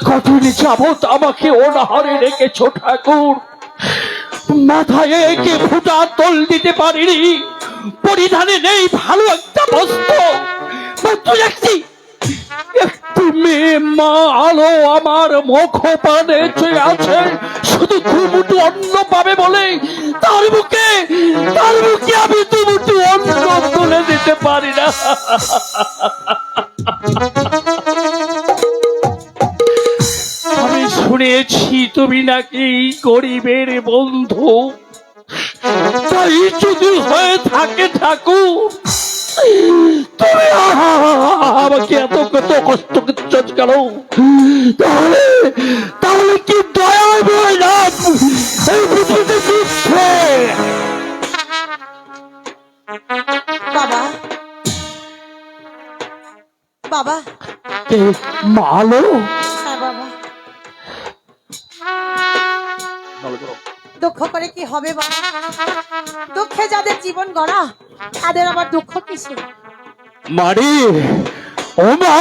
কতদিন যাবৎ আমাকে অনাহারে রেখেছ ঠাকুর, মাথায় একে ফুটা তোল দিতে পারিনি, পরিধানে নেই ভালো একটা বস্ত্র, মাত্র একটি মেয়ে মা আলো আমার মুখ পানে চেয়ে আছে, শুধু দুমুঠো অন্ন পাবে বলে তার মুখে আমি দুমুঠো অন্ন তুলে দিতে পারি না। আমি শুনেছি তুমি নাকি গরিবের বন্ধু, তাই যদি হয়ে থাকে ঠাকুর, তুমি আমাকে এত কত কষ্ট করছো কেন? তাহলে তাহলে কি দয়া হয় না এই পৃথিবীতে দিচ্ছে? বাবা বাবা মালো হ্যাঁ বাবা, দুঃখ করে কি হবে বাবা? দুঃখে যাদের জীবন গড়া তাদের আবার দুঃখ কিসে? মারি ও মা,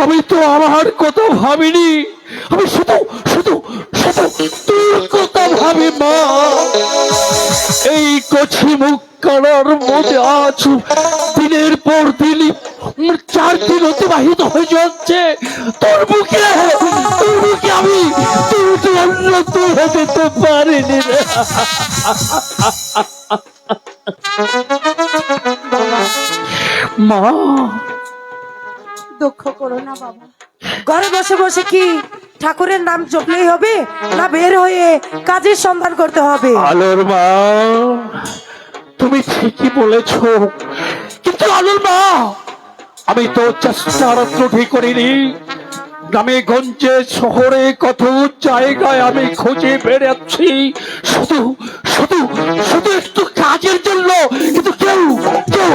আমি তো আমার কথা ভাবিনি, আমি শুধু শুধু শুধু তোর কথা ভাবি মা। এই কচি মুখ কানার মধ্যে আজ দিনের পর দিন 4 দিন অতিবাহিত হয়ে যাচ্ছে, তোর মুখে আমি তুই অন্য তুলে দিতে পারিনি রে। মা দুঃখ করো না বাবা। ঘরে বসে বসে কি ঠাকুরের নাম জপলেই হবে, না বের হয়ে কাজের সন্ধান করতে হবে? আলোর মা, তুমি ঠিকই বলেছ, কিন্তু আলোর মা আমি তো চেষ্টার ত্রুটি করিনি। গ্রামে গঞ্জে শহরে কত জায়গায় আমি খুঁজে বেড়াচ্ছি শুধু শুধু শুধু একটু কাজের জন্য, কিন্তু কেউ কেউ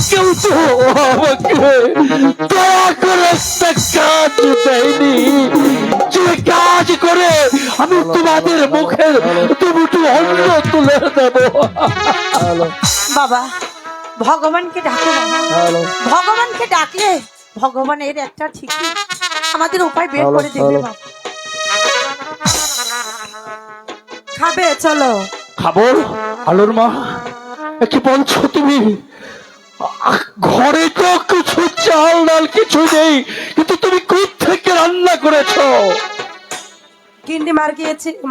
কেউ তো আমাকে দয়া করে একটা কাজ দেয়নি, যে কাজ করে আমি তোমাদের মুখের দুমুঠো অন্ন তুলে দেব। বাবা ভগবানকে ডাকো বাবা, ভগবানকে ডাকলে ভগবানের একটা ঠিকই আমাদের উপায় বের করে দেবে বাবা। খাবে চলো। খাবো আলোর মা, কি বলছো তুমি? ঘরে তো কিছু চাল ডাল কিছু নেই, কিন্তু তুমি কোত্থেকে রান্না করেছো? কিন্ডি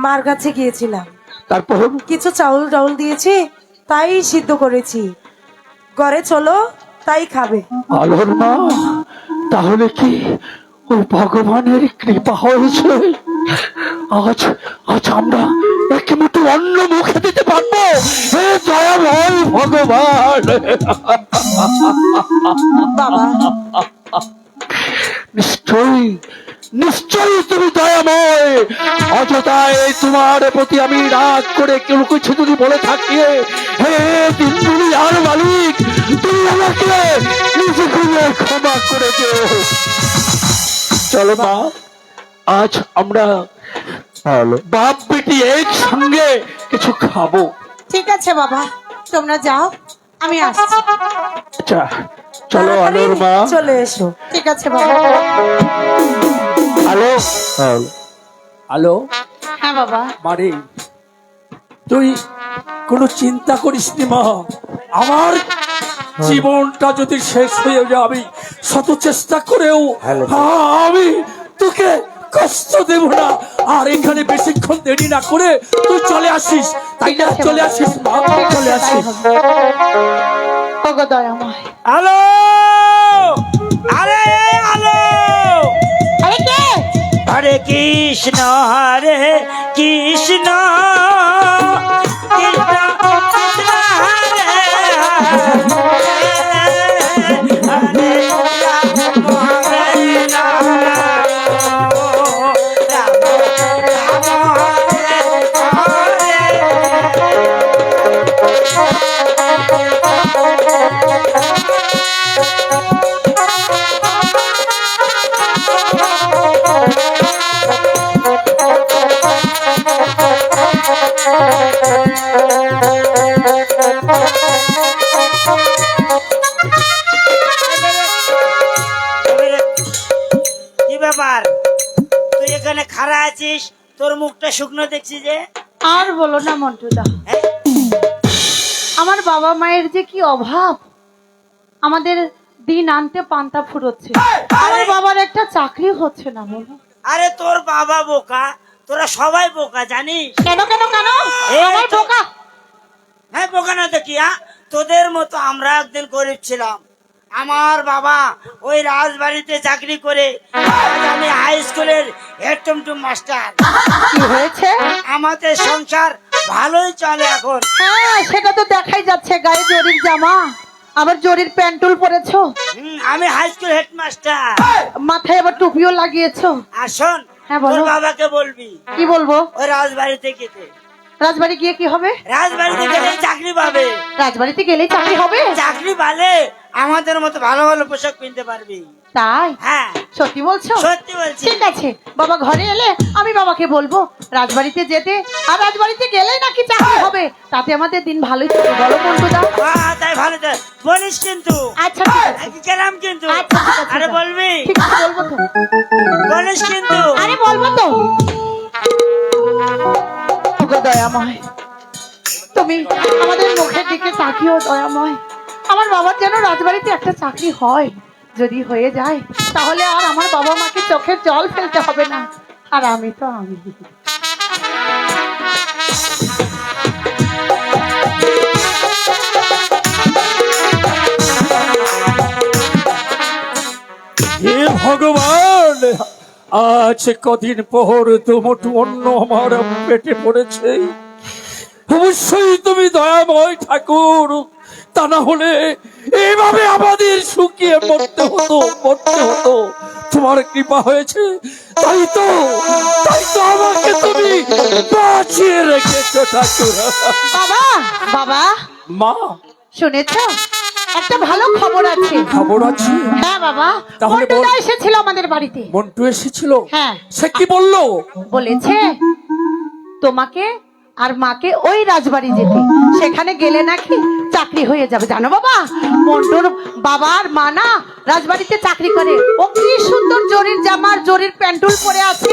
মার কাছে গিয়েছিলাম, তারপর কিছু চাউল টাউল দিয়েছি, তাই সিদ্ধ করেছি। ঘরে চলো, তাই খাবে। আলোর মা, তাহলে কি ও ভগবানের কৃপা হয়েছে? আজ আজ আমরা এক মুঠো অন্ন মুখে দিতে পারবো? হে দয়াময় ভগবান, বাবা নিশ্চয়ই নিশ্চয়ই তুমি দয়াময়। অযথায় তোমার প্রতি আমি রাগ করে কেউ কিছু যদি বলে থাকি, হে দিন আর মালিক, তুমি আমাকে নিজে খুলে ক্ষমা করে দিও। চলো মা, আজ আমরা বাপ বেটি একসঙ্গে কিছু খাবো। ঠিক আছে বাবা, তোমরা যাও, আমি আসছি। আচ্ছা চলো আলোর মা। চলে এসো। ঠিক আছে বাবা। আলো আলো হ্যাঁ বাবা। মারে, তুই কোনো চিন্তা করিস নি মা, আমার জীবনটা যদি শেষ হয়ে যায় আমি শত চেষ্টা করেও আমি তোকে কষ্ট দেব না। আর এখানে বেশিক্ষণ দেরি না করে তুই চলে আসিস, তাই না? চলে আসিস মা, চলে আসিস। ওগো দয়াময়। আলো, আরে আলো, আরে কে? হরে কৃষ্ণ হরে কৃষ্ণ কৃষ্ণ কৃষ্ণ হরে হরে রাম হরে রাম, রাম রাম হরে হরে। এখানে খাড়া আছিস, তোর মুখটা শুকনো দেখছি যে। আর বলো না মন্টুদা, হ্যাঁ? আমার বাবা মায়ের যে কি অভাব, আমাদের দিন আনতে পান্তা ফুরোচ্ছে। আমার বাবার একটা চাকরি হচ্ছে না বলো। আরে তোর বাবা বোকা, তোরা সবাই বোকা জানিস। কেন কেন কেন এই আমার তো- বোকা? হ্যাঁ বোকা না তো কি, হ্যাঁ? তোদের মতো আমরা একদিন গরিব ছিলাম। আমার বাবা ওই রাজবাড়িতে চাকরি করে, আজ আমি হাই স্কুলের হেড টুমটুম মাস্টার। কি হয়েছে? আমাদের সংসার ভালোই চলে এখন। হ্যাঁ সেটা তো দেখাই যাচ্ছে, গায়ে জরির জামা, আবার জরির প্যান্টুল পরেছো, আমি হাই স্কুল হেডমাস্টার। মাথায় আবার টুপিও লাগিয়েছো। আর শোন, হ্যাঁ, বলো। তোর বাবাকে বলবি কি বলবো? ওই রাজবাড়িতে যেতে। রাজবাড়ি গিয়ে কি হবে? রাজবাড়িতে গেলে চাকরি পাবে। রাজবাড়িতে গেলেই চাকরি হবে? চাকরি পালে আমাদের মতো ভালো ভালো পোশাক কিনতে পারবি। তাই? হ্যাঁ সত্যি বলছো? সত্যি বলছি। ঠিক আছে, বাবা ঘরে এলে আমি বাবাকে বলবো রাজবাড়িতে যেতে, আর রাজবাড়িতে গেলেই নাকি চাকরি হবে, তাতে আমাদের দিন ভালোই চলবে। বলো মন্টুদা? তাই ভালো তো বলিস কিন্তু। আচ্ছা ঠিক আছে। গেলাম কিন্তু। আচ্ছা, ঠিক আছে, আরে যা। বলবি, ঠিক আছে বলবো তো। বলিস কিন্তু। আরে বলবো তো। ওগো দয়াময়, তুমি আমাদের মুখের দিকে তাকিও দয়াময়। আমার বাবার যেন রাজবাড়িতে একটা চাকরি হয়, যদি হয়ে যায় তাহলে আর আমার বাবা মাকে চোখের জল ফেলতে হবে না। আর আমি তো আমি হে ভগবান, আজ কদিন পর দুমুঠো অন্ন আমার পেটে পড়েছে। অবশ্যই তুমি দয়াময় ঠাকুর, তা না হলে এইভাবে আমাদের শুকিয়ে মরতে হতো। তোমার কৃপা হয়েছে, তাই তো আমাকে তুমি বাঁচিয়ে রেখেছো ঠাকুর। বাবা বাবা মা, শুনেছো? একটা ভালো খবর আছে। খবর আছে? হ্যাঁ বাবা, তাহলে বল। মন্টুদা এসেছিল আমাদের বাড়িতে। মন্টু এসেছিল? হ্যাঁ। সে কি বললো? বলেছে তোমাকে আর মাকে ওই রাজবাড়ি যেতে, সেখানে গেলে নাকি চাকরি হয়ে যাবে। জানো বাবা, মন্টুর বাবার মা না রাজবাড়িতে চাকরি করে। ও কি সুন্দর জরির জামার জরির প্যান্টুল পরে আছে।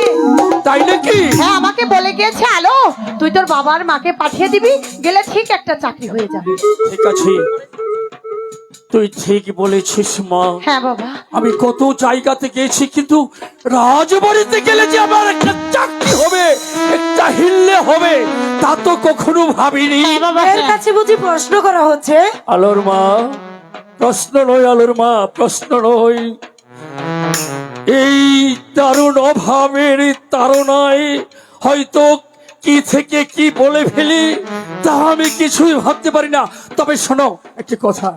তাই নাকি? হ্যাঁ আমাকে বলে গিয়েছে, আলো তুই তোর বাবার মাকে পাঠিয়ে দিবি, গেলে ঠিক একটা চাকরি হয়ে যাবে। ঠিক আছে, তুই ঠিক বলেছিস মা। হ্যাঁ বাবা। আমি কত জায়গাতে গেছি, কিন্তু রাজবাড়িতে গেলে যে আমার একটা চাকরি হবে, একটা হিল্লে হবে, তা তো কখনো ভাবিনি। হ্যাঁ বাবা, এর কাছে বুঝি প্রশ্ন করা হচ্ছে? আলোর মা, প্রশ্ন নয় আলোর মা, প্রশ্ন নয়। এই দারুণ অভাবের তাড়নায় হয়তো কি থেকে কি বলে ফেলি, তা আমি কিছুই ভাবতে পারি না। তবে শোনো একটি কথা,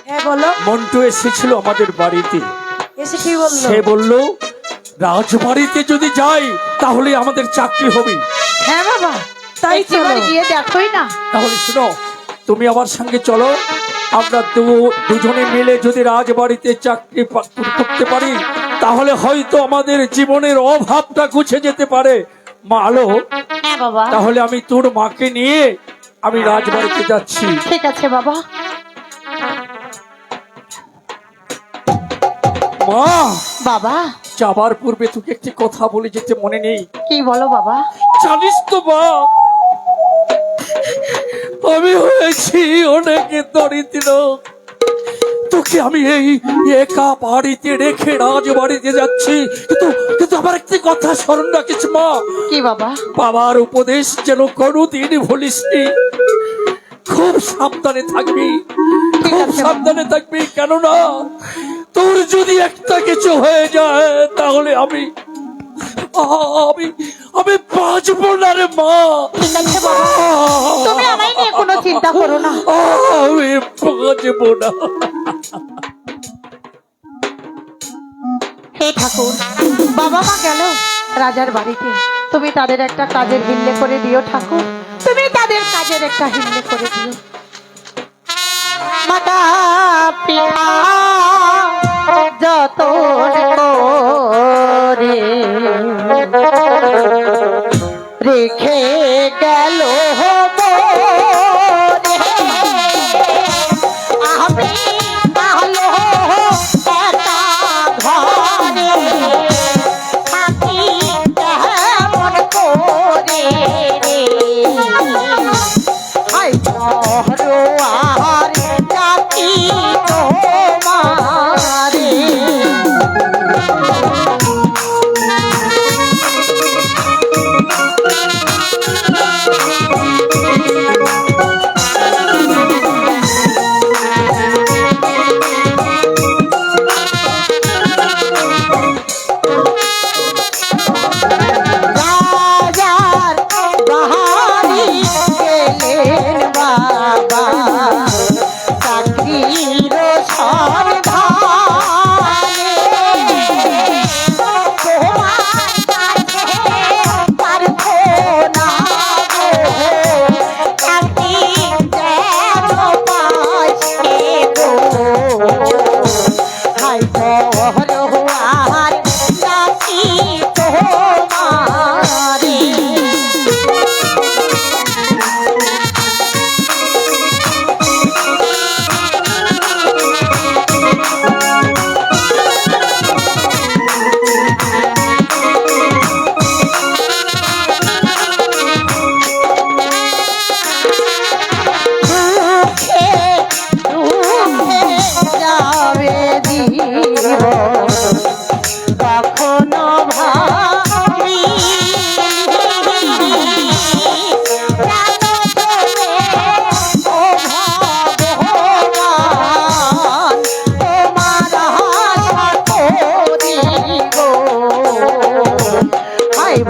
হ্যাঁ বলো। মন্টু এসেছিল আমাদের বাড়িতে। এসে কি বললো? সে বলল রাজবাড়িতে যদি যাই তাহলে আমাদের চাকরি হবে। হ্যাঁ বাবা, তাই চলো। একবার গিয়ে দেখোই না। তাহলে শোনো, তুমি আমার সঙ্গে চলো, আমরা দুজনে মিলে যদি রাজবাড়িতে চাকরি করতে পারি তাহলে হয়তো আমাদের জীবনের অভাবটা ঘুচে যেতে পারে। মা আলো, হ্যাঁ বাবা। তাহলে আমি তোর মাকে নিয়ে আমি রাজবাড়িতে যাচ্ছি। ঠিক আছে বাবা। মা, বাবা যাবার পূর্বে তোকে একটি কথা বলে যেতে মনে নেই? কি বলো বাবা? জানিস তো মা, আমি হয়েছি অনেক দরিদ্র। তোকে আমি এই একা বাড়িতে রেখে রাজবাড়িতে যাচ্ছি, কিন্তু আমার একটি কথা স্মরণ রাখিস মা। কি বাবা? বাবার উপদেশ যেন কোনোদিন ভুলিসনি। খুব সাবধানে থাকবি, ঠিক খুব আছে, সাবধানে থাকবি, কেননা তোর যদি একটা কিছু হয়ে যায় তাহলে আমি বাঁচবো না রে মা। ঠিক আছে বাবা, তুমি আমায় নিয়ে কোনো চিন্তা করো না। আমি বাঁচবো না। হে ঠাকুর, বাবা মা গেল রাজার বাড়িতে, তুমি তাদের একটা কাজের হিল্লে করে দিও ঠাকুর, তুমি তাদের কাজের একটা হিল্লে করে দিও। মাতা পিতা যত করে রেখে গেল মোরে, আমি ভালো একা ঘরে থাকি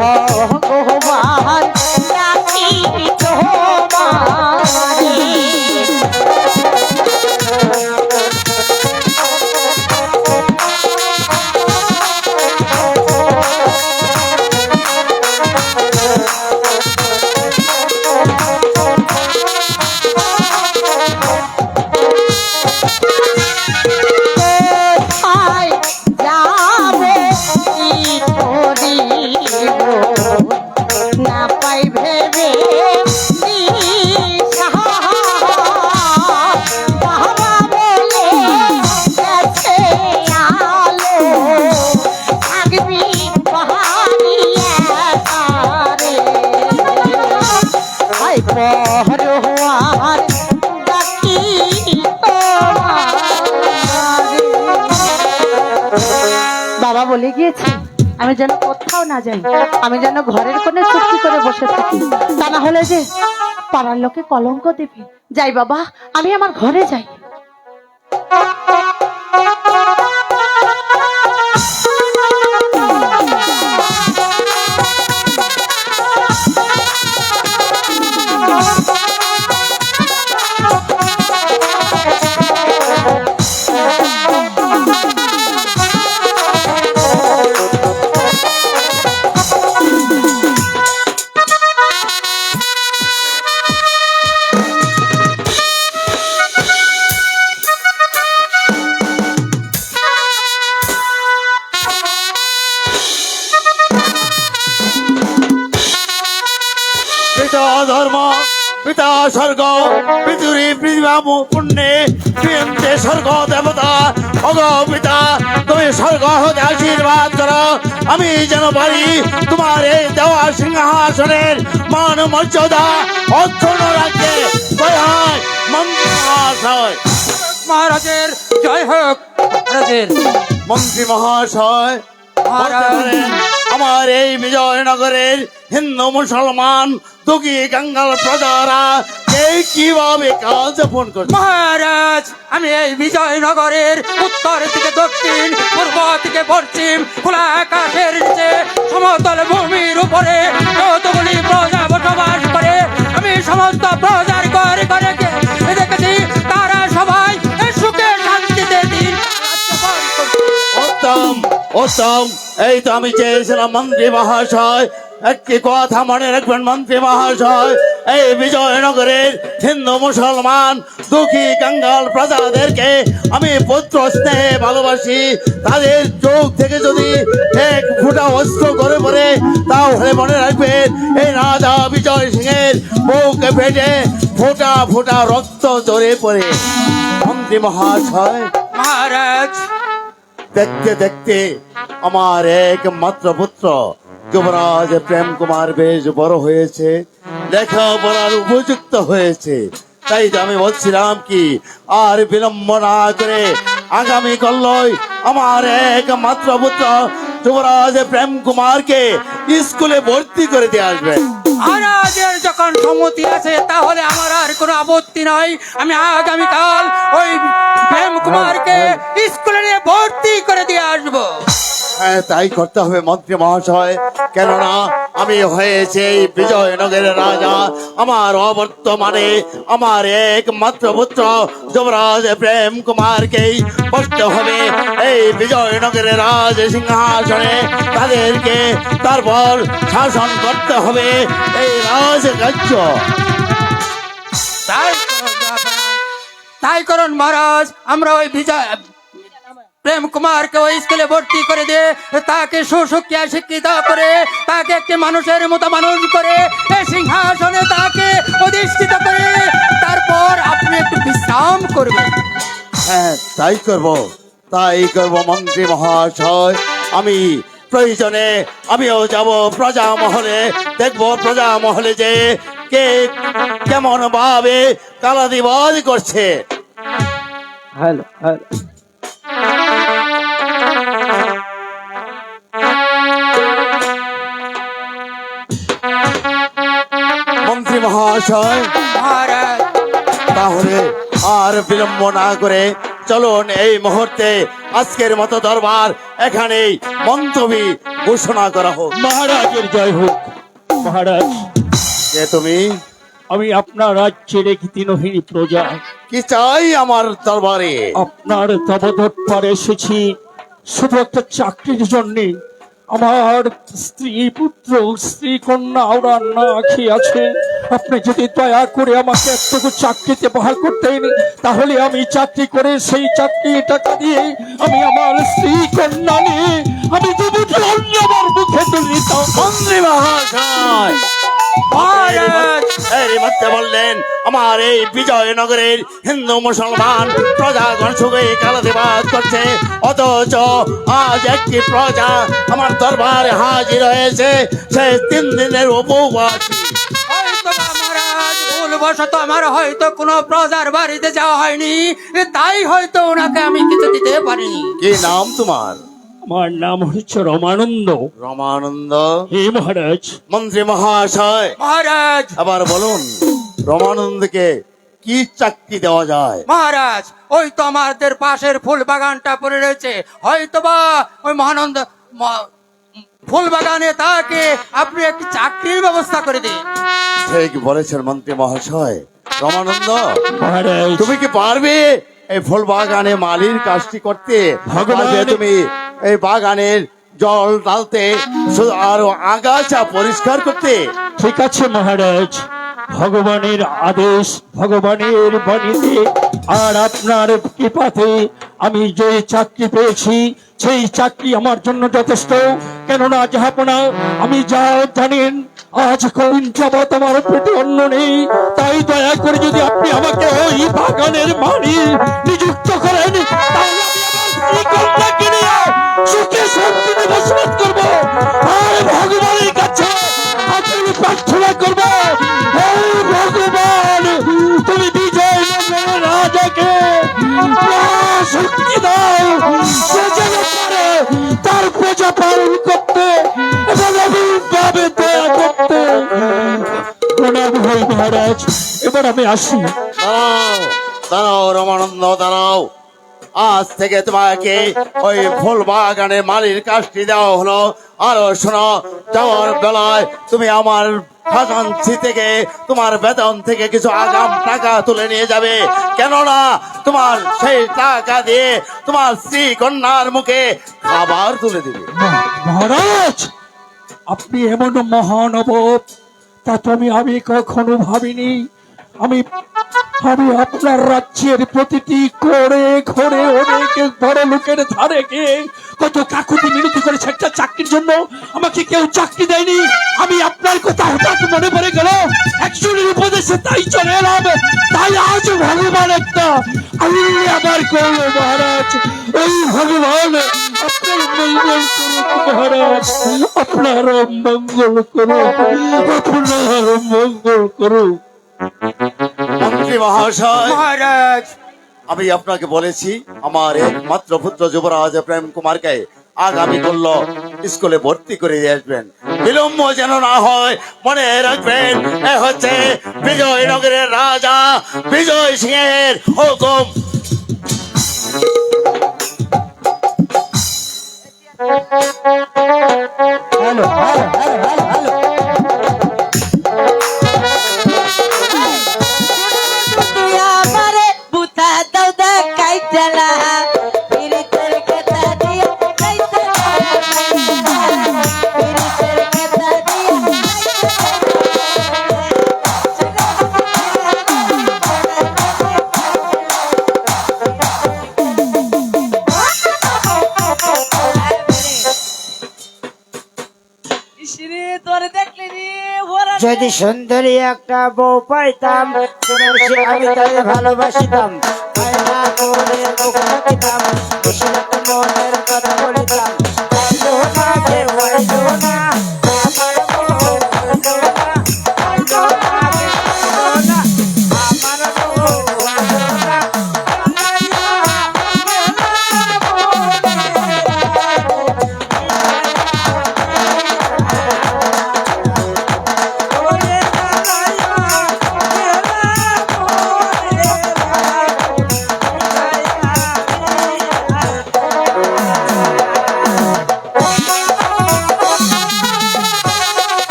ভগবান ডাকি তোমারে। কোথায় যাবে কি করিব না পাই ভেবে বাবা বলে গেছে আলো থাকবি পাহাড়িয়া তারে আই পরোয়ার ডাকি তোমারে। বাবা বলে গিয়েছে আমি যেন কোথাও না যাই, আমি যেন ঘরের কোণে চুপটি করে বসে থাকি, তা না হলে যে পাড়ার লোকে কলঙ্ক দেবে। যাই বাবা, আমি আমার ঘরে যাই। পিতা ধর্ম, পিতা স্বর্গ, পৃথিবী পৃথিবী পুণ্যে প্রিয়ন্তে স্বর্গ দেবতা। অগ পিতা, তুমি স্বর্গ হতে আশীর্বাদ করো, আমি যেন পারি তোমার এই দেওয়া সিংহাসনের মান মর্যাদা অক্ষুণ্ণ রাখতে। জয় হয় মন্ত্রী মহাশয়। মহারাজের জয় হোক। মহারাজের মন্ত্রী মহাশয়, বলতে পারেন আমার এই বিজয়নগরের হিন্দু মুসলমান দুঃখী কাঙ্গাল প্রজারা এই কিভাবে কাল যাপন করছে? মহারাজ, আমি এই বিজয়নগরের উত্তর থেকে দক্ষিণ, পূর্ব থেকে পশ্চিম, খোলা আকাশের নিচে সমতল ভূমির উপরে যতগুলি প্রজা বসবাস করে, আমি সমস্ত প্রজার ঘরে ঘরে দেখেছি তারা সবাই সুখে শান্তিতে দিন যাপন করছে। উত্তম উত্তম, এই তো আমি চেয়েছিলাম মন্ত্রী মহাশয়। একটি কথা মনে রাখবেন মন্ত্রী মহাশয়, এই বিজয়নগরের হিন্দু মুসলমান দুঃখী কাঙ্গাল প্রজাদেরকে আমি পুত্র স্নেহে ভালোবাসি। তাদের চোখ থেকে যদি এক ফুটা অস্ত্র করে পড়ে, তাহলে মনে রাখবেন এই রাজা বিজয় সিংহের বুকে ফেটে ফোটা ফোটা রক্ত ঝরে পড়ে। মন্ত্রী মহাশয়, মহারাজ, দেখতে দেখতে আমার একমাত্র পুত্র যুবরাজ প্রেম কুমার বেশ বড় হয়েছে, লেখাপড়ার উপযুক্ত হয়েছে। তাই তো আমি বলছিলাম কি, আর বিলম্ব না করে আগামী কল্লই আমার একমাত্র পুত্র যুবরাজ প্রেম কুমারকে স্কুলে ভর্তি করে দিয়ে আসবেন। মহারাজের যখন সম্মতি আছে তাহলে আমার আর কোনো আপত্তি নাই। আমি আগামীকাল ওই প্রেম কুমারকে স্কুলে নিয়ে ভর্তি করে দিয়ে আসবো। হ্যাঁ, তাই করতে হবে মন্ত্রী মহাশয়, কেননা আমি হয়েছে এই বিজয়নগরের রাজা। আমার অবর্তমানে আমার একমাত্র পুত্র যুবরাজ প্রেম কুমারকেই বসতে হবে এই বিজয়নগরের রাজ সিংহাসনে। তাদেরকে তারপর শাসন করতে হবে এই রাজরাজ্য। তাই করুন মহারাজ, আমরা ওই প্রেম কুমারকে ওই স্কুলে ভর্তি করে দিয়ে তাকে সুশিক্ষা শিক্ষিত করে তাকে একটি মানুষের মতো মানুষ করে এই সিংহাসনে তাকে অধিষ্ঠিত করে তারপর আপনি একটু বিশ্রাম করবেন। হ্যাঁ, তাই করব মন্ত্রী মহাশয়। আমি প্রয়োজনে আমিও যাব প্রজা মহলে, দেখবো প্রজা মহলে যে কে কেমন ভাবে কালাদিবাজ করছে। হ্যালো হ্যালো, মন্ত্রী মহাশয়, মহারাজ, তাহলে আর বিলম্ব না করে চলুন এই মুহূর্তে আজকের মতো দরবার এখানেই মন্তবী ঘোষণা করা হোক। মহারাজের জয় হোক। মহারাজ, কে তুমি? আমি আপনার রাজ্যের এক দিনহীন প্রজা। কি চাই আমার দরবারে? আপনার তবদৎপারে এসেছি শুধু একটা চাকরির জন্য। আমার স্ত্রী পুত্র স্ত্রী কন্যা ওরা না খেয়ে আছে। আপনি যদি দয়া করে আমাকে একটুকু চাকরিতে বহাল করতেন, তাহলে আমি চাকরি করে সেই চাকরি টাকা দিয়ে আমি আমার স্ত্রী কন্যা নিয়ে আমি দুটো অন্য আমার মুখে তুলে দিতাম। মন্ত্রী মহাশয়, মহারাজ এরই মধ্যে বললেন আমার এই বিজয়নগরের হিন্দু মুসলমান প্রজাগণ সুখে কালাতিবাদ করছে, অথচ আজ একটি প্রজা আমার দরবারে হাজির হয়েছে, সে 3 দিনের উপবাস। হয়তো বা মহারাজ ভুলবশত আমার হয়তো কোনো প্রজার বাড়িতে যাওয়া হয়নি, তাই হয়তো ওনাকে আমি কিছু দিতে পারিনি। কি নাম তোমার? আমার নাম হচ্ছে রমানন্দ। রমানন্দ? হে মহারাজ, মন্ত্রী মহাশয়, মহারাজ আবার বলুন রমানন্দকে কি চাকরি দেওয়া যায়? মহারাজ ওই তো আমাদের পাশের ফুল বাগানটা পড়ে রয়েছে, হয়তো বা ওই মহানন্দ ফুল বাগানে তাকে আপনি একটি চাকরির ব্যবস্থা করে দিন। ঠিক বলেছেন মন্ত্রী মহাশয়। রমানন্দ, মহারাজ, তুমি কি পারবে এই ফুল বাগানে মালির কাজটি করতে? ভগবান- পারবে তুমি এই বাগানের জল ঢালতে, আরো আগাছা পরিষ্কার করতে? ঠিক আছে মহারাজ, ভগবানের আদেশ, ভগবানের বাণীতে আর আপনার কৃপাতে আমি যে চাকরি পেয়েছি সেই চাকরি আমার জন্য যথেষ্ট। কেননা যাহাপনা আমি যা জানেন আজ কদিন যাবৎ আমার পেটে অন্ন নেই, তাই দয়া করে যদি আপনি আমাকে ওই বাগানের মালি নিযুক্ত করেন, তাহলে আমি আমার স্ত্রী কন্যাকে নিয়ে সুখে শান্তিতে বসবাস করবো আর ভগবানের কাছে আপনি প্রার্থনা করবো, হে ভগবান তুমি বিজয় নগরের রাজাকে শক্তি দাও, সে যেন পারে তার প্রজা পালন করতে এবং অবিভাবে দয়া করতে। প্রণাম হই মহারাজ, এবার আমি আসি। দাঁড়াও দাঁড়াও রমানন্দ, দাঁড়াও। আজ থেকে তোমাকে ওই ফুল বাগানের মালির কাজটি দেওয়া হলো। আরো শোনো, যাওয়ার বেলায় তুমি আমার খাজাঞ্চি থেকে, তোমার বেতন থেকে কিছু আগাম টাকা তুলে নিয়ে যাবে, কেননা তোমার সেই টাকা দিয়ে তোমার স্ত্রী কন্যার মুখে খাবার তুলে দিবে। মহারাজ, আপনি এমন মহানব তা তো আমি কখনো ভাবিনি। আমি আপনার রাজ্যের প্রতিটি করে ঘরে অনেক বড় লোকের ধারে গিয়ে কত কাকুতি মিনতি করেছে একটা চাকরির জন্য, আমাকে কেউ চাকরি দেয়নি। আমি আপনার কথা হঠাৎ মনে পড়ে গেল, একজনের উপদেশে তাই চলে এলাম। তাই আজ ভগবান একটা আমি আবার করবো মহারাজ। ওই ভগবান আপনার মঙ্গল করুক মহারাজ, আপনার মঙ্গল করুক, আপনার মঙ্গল করুক। মন্ত্রী মহাশয়, মহারাজ আমি আপনাকে বলেছি আমার একমাত্র পুত্র যুবরাজ প্রেম কুমারকে আগামী করল স্কুলে ভর্তি করে দিয়ে আসবেন, বিলম্ব যেন না হয়। মনে রাখবেন, এ হচ্ছে বিজয়নগরের রাজা বিজয় সিংহের হুকুম। তুই আমারে বুতা দাও দা কাইতালা পিরিতের কথা দিয়া কাইতালা পিরিতের কথা দিয়া ইসরে তোরে দেখলি রে ওরা যদি সুন্দরী একটা বউ পাইতাম, তোমার সে আমি তাকে ভালোবাসিতাম, আয়না করে মুখ রাখিতাম, বেশি রাতে মনের কথা বলিতাম। আইলো না রে, আইলো না, আমার বউ, আইলো না, আইলো না রে, আইলো না, আমার বউ, আইলো না, আইলো না,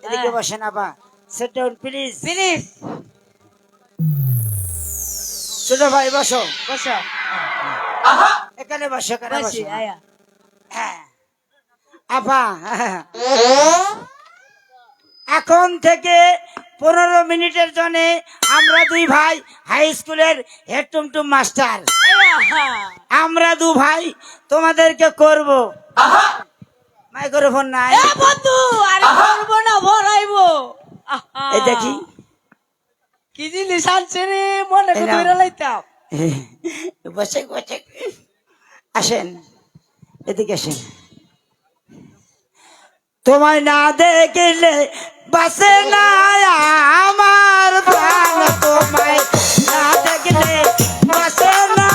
এদিকে বসেন আপা, সিট ডাউন প্লিজ। প্লিজ ছোট ভাই বসো, বসো এখানে বসো, এখানে বসি বসো। আয়া হ্যাঁ। আপা, এখন থেকে 15 মিনিটের জন্য আমরা দুই ভাই হাই স্কুলের হেড টুমটুম মাস্টার, আমরা দু ভাই তোমাদেরকে করব। মাইক্রোফোন নাই, এ বন্ধু আরে করবো না ভরাইবো এই দেখি। কি জিনিস আনছে রে মনে এই করে নাও। ধরে লাইতাম বসে বসে আসেন, এদিকে আসেন। তোমায় না দেখলে বাসে না আমার প্রাণ, তোমায় না দেখলে বাসে না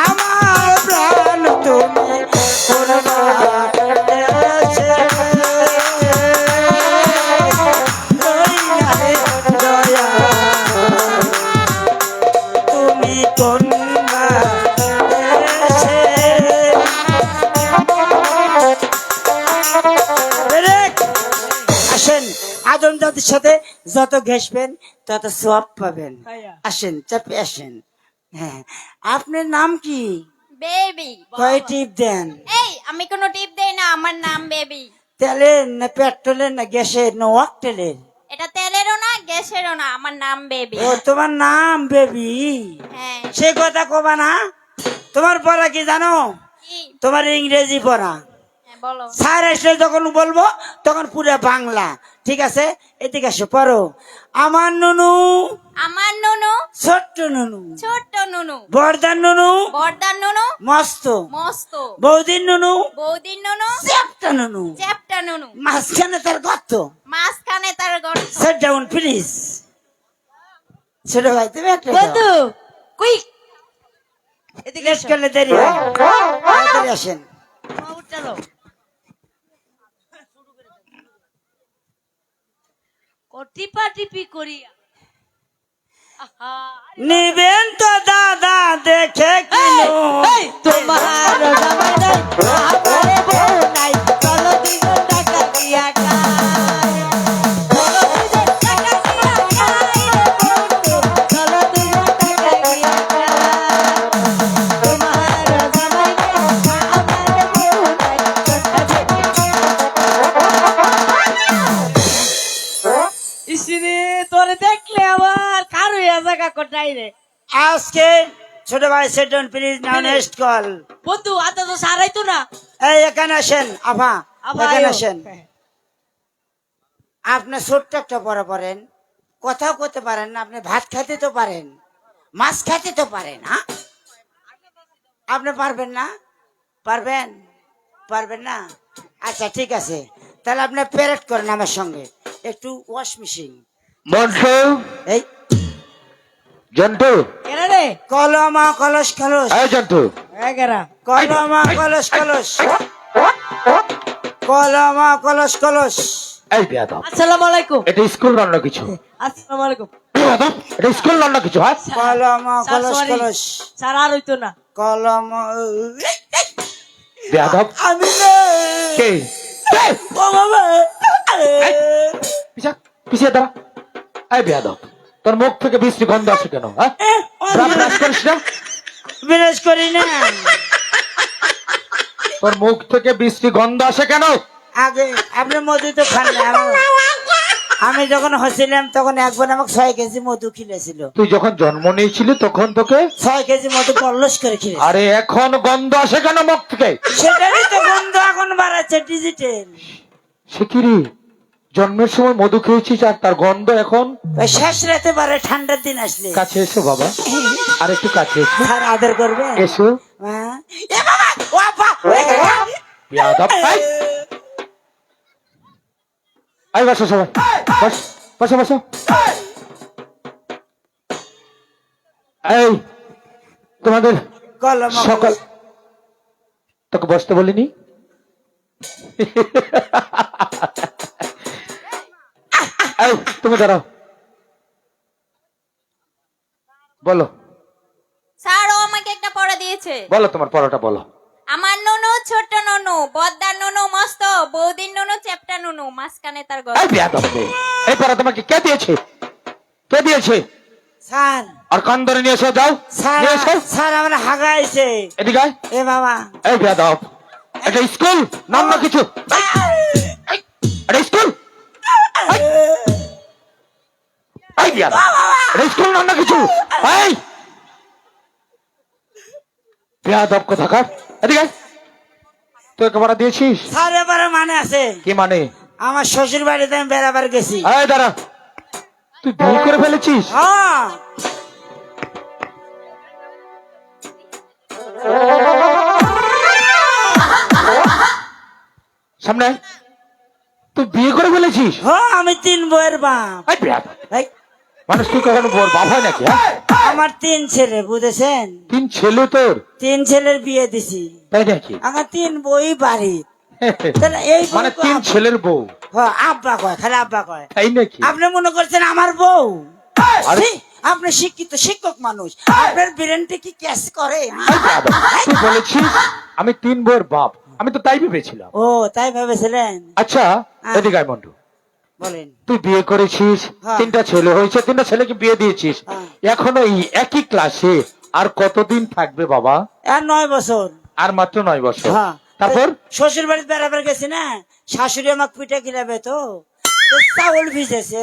আমার প্রাণ, তুমি করবা এসে, রইলাই দয়া, তুমি করবা এসে। আসেন, আদম জাতির সাথে যত ঘেসবেন তত সওয়াব পাবেন। আসেন, চাপে আসেন। হ্যাঁ, আপনার নাম কি? বেবি। কয় টিপ দেন? এই আমি কোনো টিপ দেই না, আমার নাম বেবি। তেলের না পেট্রোলের না গ্যাসের না অকটেলের? এটা তেলেরও না গ্যাসেরও না, আমার নাম বেবি। ও, তোমার নাম বেবি? হ্যাঁ। সে কথা কবা না। তোমার পড়া কি জানো? কি? তোমার ইংরেজি পড়া। হ্যাঁ, বলো। স্যার এসে যখন বলবো তখন পুরো বাংলা, ঠিক আছে? এদিকে এসে পড়ো। আমার নুনু, আমার নুনু, ছোট্ট নুনু, ছোট্ট নুনু, বর্দার নুনু, বর্দার নুনু, মস্ত, মস্ত, বৌদির নুনু, বৌদির নুনু, চ্যাপ্টা নুনু, চ্যাপ্টা নুনু, মাঝখানে তার গর্ত। মাঝখানে তার গর্ত। Set down please. ছোট ভাই তুমি একটা বন্ধু কুইক এদিকে লেট এসো। করলে দেরি হয়, তাড়াতাড়ি আসেন। চলো টিপা টিপি করি নিবেন তো দাদা দেখে কিনো, তোমার জামাই নাই আমারে বউ নাই চলো দুজন টাকা দিয়া খাই চলো দুজন টাকা দিয়া খাই রে বন্ধু চলো দুজন টাকা দিয়া খাই তোমার জামাই নাই আমারে বউ নাই ইসিরে তোরে দেখলে আমার কার হইয়া জায়গা কোটাই রে আজকে ছোট ভাই set down please, now next call. বন্ধু আতা তো সারাই তো না এই এখানে আসেন আফা, আফা, এখানে আয়ো। আসেন। আপনি ছোট্ট একটা পড়া পড়েন, কথাও করতে পারেন না, আপনি ভাত খাইতে তো পারেন, মাছ খাইতে তো পারেন। হ্যাঁ, আপনি পারবেন না? পারবেন? পারবেন না? আচ্ছা ঠিক আছে, তাহলে আপনি প্যারেড করেন আমার সঙ্গে একটু ওয়াশ মেশিন। মন্টু, এই জন্টু, কেন রে কলমা কলস কলস, এই জন্টু, এগারা কলমা কলস কলস, কলমা কলস কলস। এই বেয়াদব, আসসালামু আলাইকুম এটা স্কুল অন্য কিছু। আসসালামু আলাইকুম বেয়াদব, এটা স্কুল অন্য কিছু। হ্যাঁ, কলমা স্যার, কলস sorry। কলস, স্যার আর হইতো না কলমা। বেয়াদব আমি না। কে? এই, ও বাবা, পিছা পিছিয়ে দাঁড়া। এই বেয়াদব, তোর মুখ থেকে বৃষ্টি গন্ধ আসে কেন? হ্যাঁ, ব্রাশ করিস না? বিরাজ করি না। তোর মুখ থেকে বৃষ্টি গন্ধ আসে কেন? আগে আপনি মধু তো খান না। আমি যখন হচ্ছিলাম তখন একবার আমাকে 6 কেজি মধু খিলেছিল। তুই যখন জন্ম নিয়েছিলি তখন তোকে, 6 কেজি মধু কলস করে খেলে। আরে এখন গন্ধ আসে কেন মুখ থেকে? সেটারই তো গন্ধ এখন বাড়াচ্ছে ডিজিটাল। সে কি রে, জন্মের সময় মধু খেয়েছিস আর তার গন্ধ এখন? ওই শেষ রাতে পারে ঠান্ডার দিন আসলে। কাছে এসো বাবা, আর একটু কাছে এসো। স্যার আদর করবে? এসো। হ্যাঁ। এ বাবা, ও আপা, বেয়াদব, এই বসো সবাই, বস, বসো বসো। এই তোমাদের কলমা সকাল, কলস। তোকে বসতে বলিনি? এই তুমি দাঁড়াও, বলো স্যার ও আমাকে একটা পড়া দিয়েছে। বলো তোমার পড়াটা বলো। আমার নুনু ছোট নুনু, বদ্দার নুনু মস্ত, বৌদির নুনু চ্যাপটা নুনু, মাঝখানে তার গর্ত। এই বেয়াদব মেয়ে, এই পড়া তোমাকে কে দিয়েছে? কে দিয়েছে? স্যার আর কান ধরে নিয়ে এসো, যাও স্যার নিয়ে এসো। স্যার আমার হাগাইছে। এদিকে আয়। এ বাবা এই বেয়াদব, এটা স্কুল নাম না কিছু? এটা স্কুল? এই বেয়াদব, এটা স্কুল নাম না কিছু? এই বেয়াদব কোথাকার, এদিকে আয়। তুই একেবারে দিয়েছিস? স্যার এবারে মানে আছে, কি মানে? আমার শ্বশুর বাড়িতে আমি বেড়াবার গেছি। এই দাঁড়া, তুই ভুল করে ফেলেছিস? হ্যাঁ সামনে আয়। তুই বিয়ে করে ফেলেছিস? হ্যাঁ আমি 3 বইয়ের বাপ। এই বেয়াদব, এই, মানুষ তুই কখনো বোর বাপ হয় নাকি? হ্যাঁ? আমার 3 ছেলে, বুঝেছেন? 3 ছেলে তোর? 3 ছেলের বিয়ে দিছি। তাই নাকি? আমার 3 বই বাড়ি। তাহলে এই বউ মানে তো 3 ছেলের বউ? হ্যাঁ, আব্বা কয়, খালি আব্বা কয়। তাই নাকি? আপনি মনে করছেন আমার বউ? আরে- ছি, আপনি শিক্ষিত শিক্ষক মানুষ, আপনার ব্রেনটি কি ক্যাশ করে? এই বেয়াদব, তুই বলেছিস আমি 3 বউয়ের বাপ, আমি তো তাই ভেবেছিলাম। ও তাই ভেবেছিলেন? আচ্ছা হ্যাঁ। এদিকে আয় মন্টু, বলেন। তুই বিয়ে করেছিস, হ্যাঁ। 3টা ছেলে হয়েছে, 3টা ছেলেকে বিয়ে দিয়েছিস, হ্যাঁ। এখন এই একই ক্লাসে আর কতদিন থাকবে বাবা? আর 9 বছর। আর মাত্র 9 বছর। হ্যাঁ। তারপর? শ্বশুর বাড়িতে বেড়াবার গেছি না, শাশুড়ি আমাকে পিঠে খিলাবে তো চাউল ভিজেছে।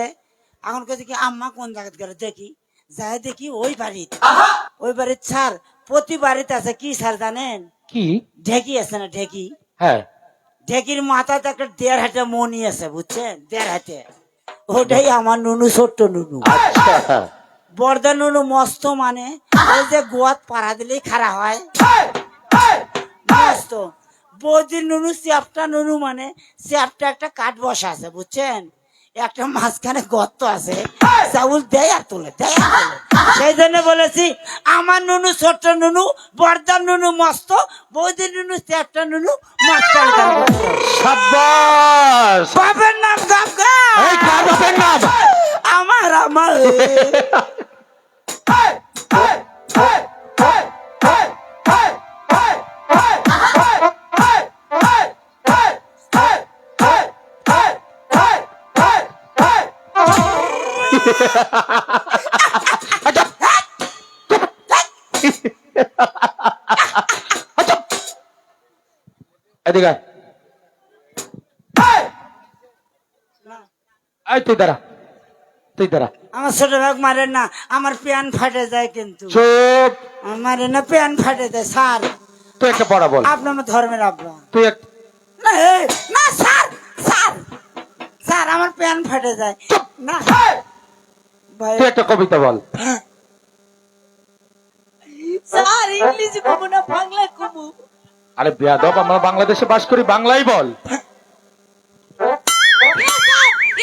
এখন কে দেখি আম্মা কোন জায়গায় গেল, দেখি যাই দেখি ওই বাড়ির স্যার প্রতি বাড়িতে আছে কি স্যার জানেন? কি? ঢেকি আছে না, ঢেকি। হ্যাঁ। ঢেকির মাথাতে একটা 1.5 হাতে মনি আছে, বুঝছেন? 1.5 হাতে। ওটাই আমার নুনু, ছোট্ট নুনু। আচ্ছা, বর্দা নুনু মস্ত, মানে ওই যে গোয়াত পাড়া দিলেই খাড়া হয়, মস্ত। বৌদির নুনু চ্যাপটা নুনু, মানে চ্যাপটা একটা কাঠ বসা আছে, বুঝছেন? একটা মাঝখানে গর্ত আছে, চাউল দেয় আর তোলে, দেয় আর তোলে। সেই জন্য বলেছি আমার নুনু ছোট্ট নুনু, বর্দার নুনু মস্ত, বৌদির নুনু চ্যাপটা নুনু, মাঝখানে তার গর্ত। সাব্বাস। বাপের নাম গাবগা। এই কার বাপের নাম? আমার এদিকে আয়। এই তুই দাঁড়া, তুই দাঁড়া। আমার ছোট ভাগ মারেন না, আমার প্যান ফাটে যায় কিন্তু। চুপ। মারে না, প্যান ফাটে যায় স্যার। তুই একটা পড়া বল। আপনি আমার ধর্মের আব্বা। তুই এক না, না স্যার, স্যার, স্যার আমার প্যান ফাটে যায় না। ভাই তুই একটা কবিতা বল। স্যার ইংলিশ কমু না বাংলা কমু? আরে বেয়াদব, আমরা বাংলাদেশে বাস করি, বাংলাই বল।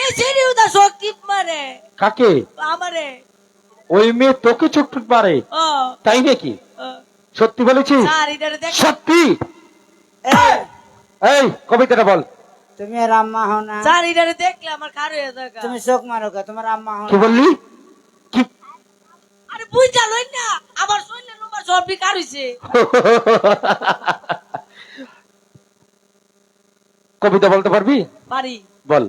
এ সেরি উদা সকিপ মারে কাকে? আমারে। ওই মেয়ে তোকে চোখ পারে? ও তাই নাকি? ও, সত্যি বলেছিস? স্যার এটারে দেখ। সত্যি? এই, এই কবিতাটা বল। তুমি আর আম্মা হও না? স্যার এটারে দেখলে আমার খার হয়ে যায়। তুমি চোখ মারো কে? তোমার আম্মা হও কি না? বললি? কি? আরে বুঝা লই না, আমার শরীরে নম্বর সব বিকার হইছে। কবিতা বলতে পারবি? পারি। বল।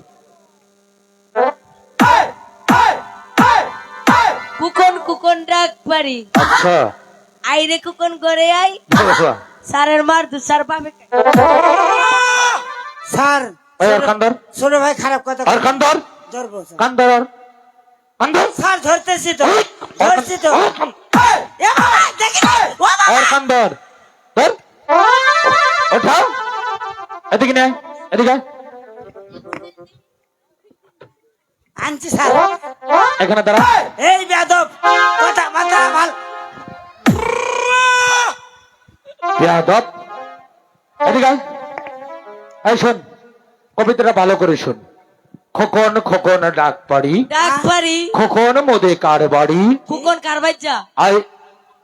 কুকন কুকন ডাক পারি, আচ্ছা। আইরে কুকন করে আই, স্যারের মার দু স্যার পাবে। স্যার এই আর কান্দর, ছোট ভাই খারাপ কথা আর কান্দর, ধরবো স্যার। কান্দর, আর কান্দর, স্যার ধরতেছি তো, ধরছি তো। এ বাবা, দেখি না, ও বাবা। আর কান্দর, ধর, ওঠা, এদিকে নে, এদিকে আয়। আনছি স্যার। এখানে দাঁড়া। এই বেয়াদব, কথা বার্তা ভাল। বেয়াদব, এদিকে আয়। এই শোন, কবিতাটা ভালো করে শোন। খোকন খোকন ডাক পারি, ডাক পারি, খোকন মোদে কার বাড়ি, কুকন কার বাচ্চা, আয়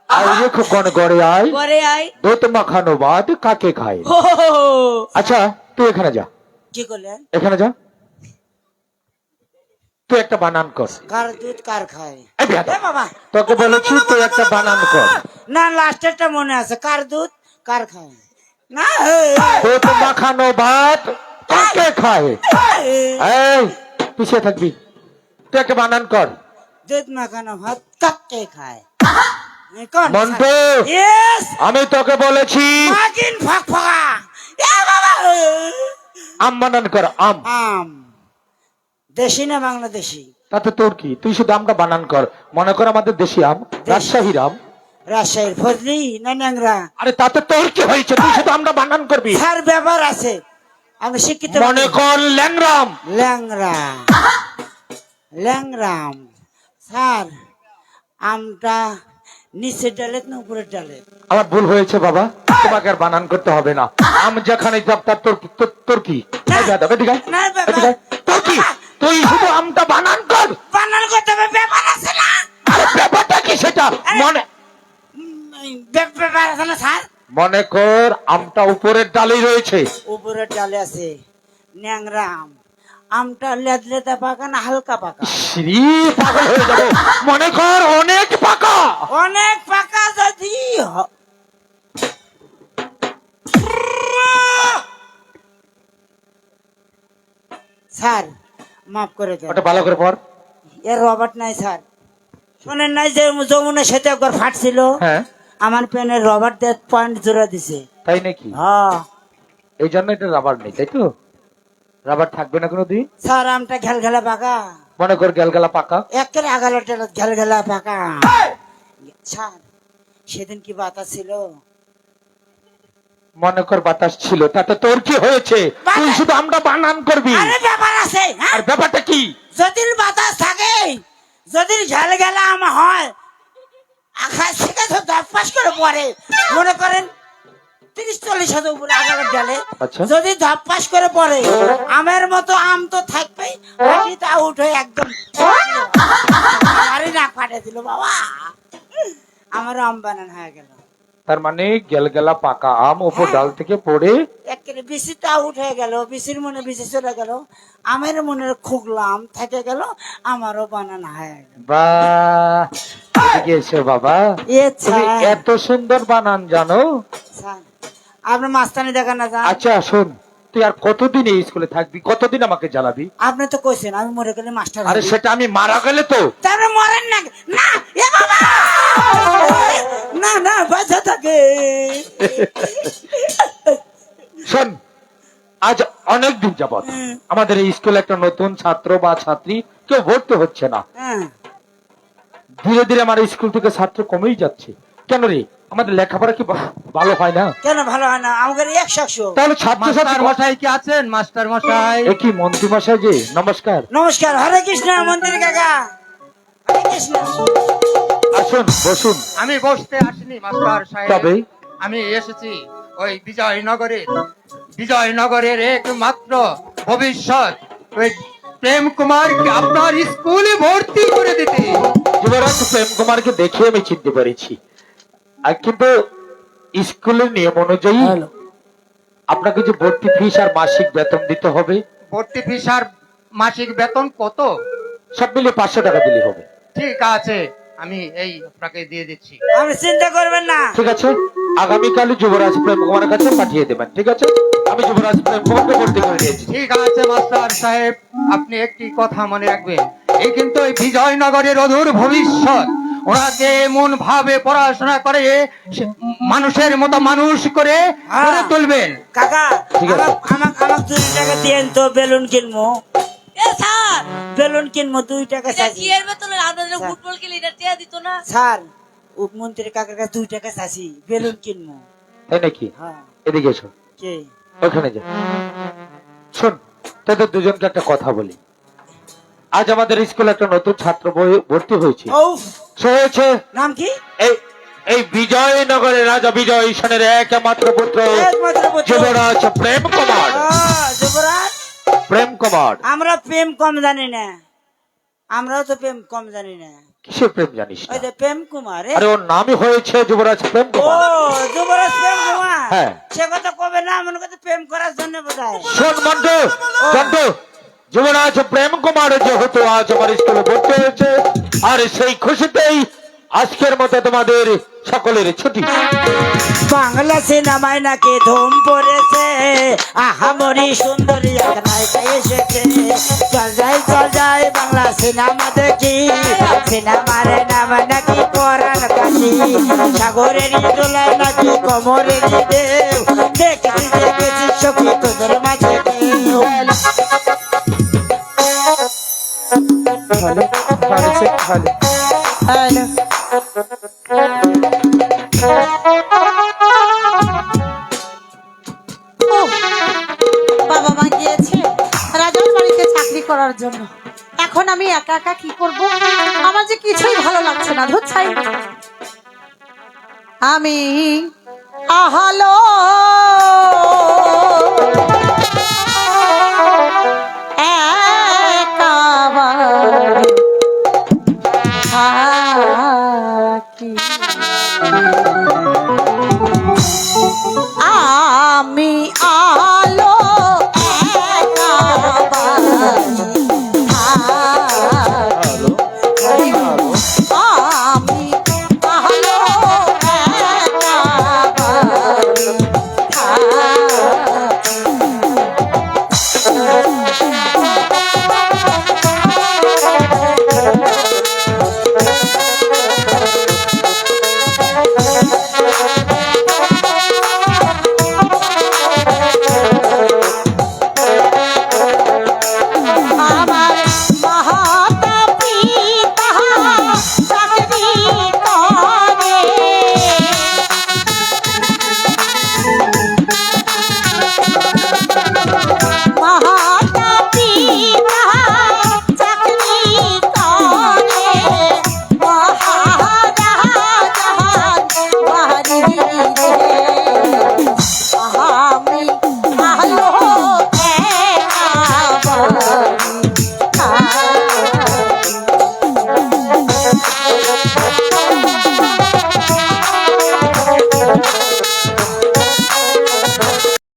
আয় রে খোকন গড়ে আয়, করে আই। দোত মাখানো ভাত কাকে খায়। হো হো হো। আচ্ছা তুই এখানে যা, কি করলেন? এখানে যা, তুই একটা বানান কর। কার দুধ কার খায়? এই বেয়াদব, এ বাবা, তোকে বলেছি তুই একটা বানান কর। না লাস্টেরটা মনে আছে, কার দুধ কার খায়। না দুধ মাখানো ভাত কাকে খায়? এই পিছিয়ে থাকবি, তুই একে বানান কর। দুধ মাখানো ভাত কাকে খায়? কোন মন্টু, ইয়েস আমি তোকে বলেছি মাগিন ফকফকা এ বাবা আম বানান কর। আম আম দেশি না বাংলাদেশি? তাতে তোর কি? তুই শুধু আমটা বানান কর। মনে কর আমাদের দেশি আম, রাজশাহীর আম। রাজশাহীর ফজলি না ন্যাংরা? আরে তাতে তোর কি হয়েছে? তুই শুধু আমটা বানান করবি। স্যার ব্যাপার আছে, আমি শিক্ষিত মনে কর ল্যাংরাম। ল্যাংরা ল্যাংরাম। স্যার আমটা নিচের ডালে না উপরের ডালে? আমার ভুল হয়েছে বাবা, তোমাকে আর বানান করতে হবে না। আম যেখানে যাব তার তোর কি? এই দাদা, এদিকে আয়, না, বাবা। এদিকে আয়। তোর কি? তুই শুধু আমটা বানান কর। বানান করতে হবে, ব্যাপার আছে না? আরে ব্যাপারটা কি সেটা মনে ব্যাপার আছে না স্যার? মনে কর আমটা উপরের ডালেই রয়েছে। উপরের ডালে আছে ন্যাংরা আম। আমটা লেদলেদা পাকা না হালকা পাকা? শ্রী পাগল হয়ে যাবো। মনে কর অনেক পাকা। অনেক পাকা যদি স্যার মাফ করে দেন, ওটা ভালো করে পড়। এর রবার্ট নাই স্যার। শোনেন নাই যে যমুনার সাথে একবার ফাটছিল? হ্যাঁ, আমার পেনের রবার্ট দিয়ে পয়েন্ট জোড়া দিছে। তাই নাকি? হ্যাঁ এই জন্য এটা রাবার নেই, তাই তো? রাবার থাকবে না কোনোদিন। স্যার আমটা ঘেলঘেলা পাকা, মনে কর গেলগেলা পাকা। একের আগালটা ঘেলঘেলা পাকা। স্যার সেদিন কি বাতাস ছিল? মনে কর বাতাস ছিল, তাতে তোর কি হয়েছে? তুই শুধু আমরা বানান করবি। আরে ব্যাপার আছে, হ্যাঁ? আর ব্যাপারটা কি? যদি বাতাস থাকে, যদি ঘেলঘেলা আম হয়, আকাশ থেকে তো ধপাস করে পড়ে, মনে করেন 30-40 হাজার উপরে আগালের ডালে, আচ্ছা। যদি ধপাস করে পড়ে, আমের মতো আম তো থাকবেই, হাঁটিতে আউট হয়ে একদম আরে না ফাটে দিল বাবা, আমার আম বানান হয়ে গেল। তার মানে গেলগেলা পাকা আম উপর ডাল থেকে পড়ে একেবারে বিসিটা আউট হয়ে গেল, বিসির মনে বিসি চলে গেল, আমের মনে খুগলাম থেকে গেল, আমারও বানান হয়ে গেল। বাহ, এদিকে এসো বাবা। তুমি এত সুন্দর বানান জানো? আপনার মাস্তানি দেখা না যান? আচ্ছা শোন, তুই আর কতদিন এই স্কুলে থাকবি? কতদিন আমাকে জ্বালাবি? আপনি তো কইছেন আমি মরে গেলে মাস্টার আরে হবি। সেটা আমি মারা গেলে তো। তারপরে মরেন না না এ বাবা না না বাঁচা থাকে। শোন, আজ অনেক দিন যাবত আমাদের এই স্কুলে একটা নতুন ছাত্র বা ছাত্রী কেউ ভর্তি হচ্ছে না। হ্যাঁ, ধীরে ধীরে আমার স্কুল থেকে ছাত্র কমেই যাচ্ছে। কেন রে, আমাদের লেখাপড়া কি ভালো হয় না? কেন ভালো হয় না? আমাদের 100 তাহলে ছাত্র ছাত্রী মশাই কি আছেন? মাস্টার মশাই কি মন্ত্রী মশাই জি নমস্কার। নমস্কার, হরে কৃষ্ণ মন্দির কাকা, হরে কৃষ্ণ। আসুন বসুন। আমি বসতে আসিনি মাস্টার সাহেব, তবে আমি এসেছি ওই বিজয়নগরের একমাত্র ভবিষ্যৎ ওই প্রেম কুমারকে আপনার স্কুলে ভর্তি করে দিতে। যুবরাজ প্রেম কুমারকে দেখে আমি চিনতে পেরেছি, আর কিন্তু স্কুলের নিয়ম অনুযায়ী আপনাকে যে ভর্তি ফিস আর মাসিক বেতন দিতে হবে। ভর্তি ফিস আর মাসিক বেতন কত? সব মিলিয়ে 500 টাকা দিলে হবে। ঠিক আছে, আমি এই আপনাকে দিয়ে দিচ্ছি। আপনি চিন্তা করবেন না। ঠিক আছে, আগামীকালই যুবরাজ প্রেম কুমারের কাছে পাঠিয়ে দেবেন। ঠিক আছে, আমি যুবরাজ প্রেম কুমারকে ভর্তি করে দিয়েছি। ঠিক আছে মাস্টার সাহেব, আপনি একটি কথা মনে রাখবেন, এই কিন্তু এই বিজয়নগরের অদূর ভবিষ্যৎ। ওনাকে এমন ভাবে পড়াশোনা করে মানুষের মতো মানুষ করে গড়ে তুলবেন। কাকা ঠিক আছে। আমাকে 2 টাকা দিয়েন তো, বেলুন কিনবো। এ স্যার, বেলুন কিনবো 2 টাকা এটা চাইছি। কি এর বেতনে আপনাদের ফুটবল খেলে এটা টিয়া দিত না? স্যার উপমন্ত্রী কাকার কাছে 2 টাকা চাইছি, বেলুন কিনবো। তাই নাকি? হ্যাঁ, এদিকে এসো, কে? ওখানে যা। শোন, তোদের দুজনকে একটা কথা বলি। আজ আমাদের স্কুলে একটা নতুন ছাত্র ভর্তি হয়েছে। উফ, সে হয়েছে নাম কি? এই বিজয়নগরের রাজা বিজয় ঈশানের একমাত্র পুত্র একমাত্র পুত্র। যুবরাজ প্রেম কুমার। যুবরাজ, প্রেম কুমার। আমরা প্রেম কম জানি না, আমরাও তো প্রেম কম জানি না। কিসের প্রেম জানিস না? ওই যে প্রেম কুমার, আরে ওর নামই হয়েছে যুবরাজ প্রেম ও কুমার। যুবরাজ প্রেম কুমার। হ্যাঁ। সে কথা কবে না, মনে কথা প্রেম করার জন্য বোঝায়। শোন মন্টু, যুবরাজ প্রেম কুমার যেহেতু আজ আমার স্কুলে ভর্তি হয়েছে, আর সেই খুশিতেই আজকের মতো তোমাদের সকলের ছুটি। বাংলা সিনেমায় নাকি ধুম পড়েছে, আহামরি সুন্দরী এক নায়িকা এসেছে। চল যাই বাংলা সিনেমা দেখি, সিনেমার নাম নাকি পরাণ কাশি। সাগরের দোলায় নাকি কোমরের ঢেউ, দেখেছি সখী তোদের মাঝে কেউ। হ্যালো। ও, বাবা মা গিয়েছে রাজার বাড়িতে চাকরি করার জন্য। এখন আমি একা একা কি করব? আমার যে কিছুই ভালো লাগছে না। ধুচ্ছাই আমি আহালো একাবারে থাকি। আমি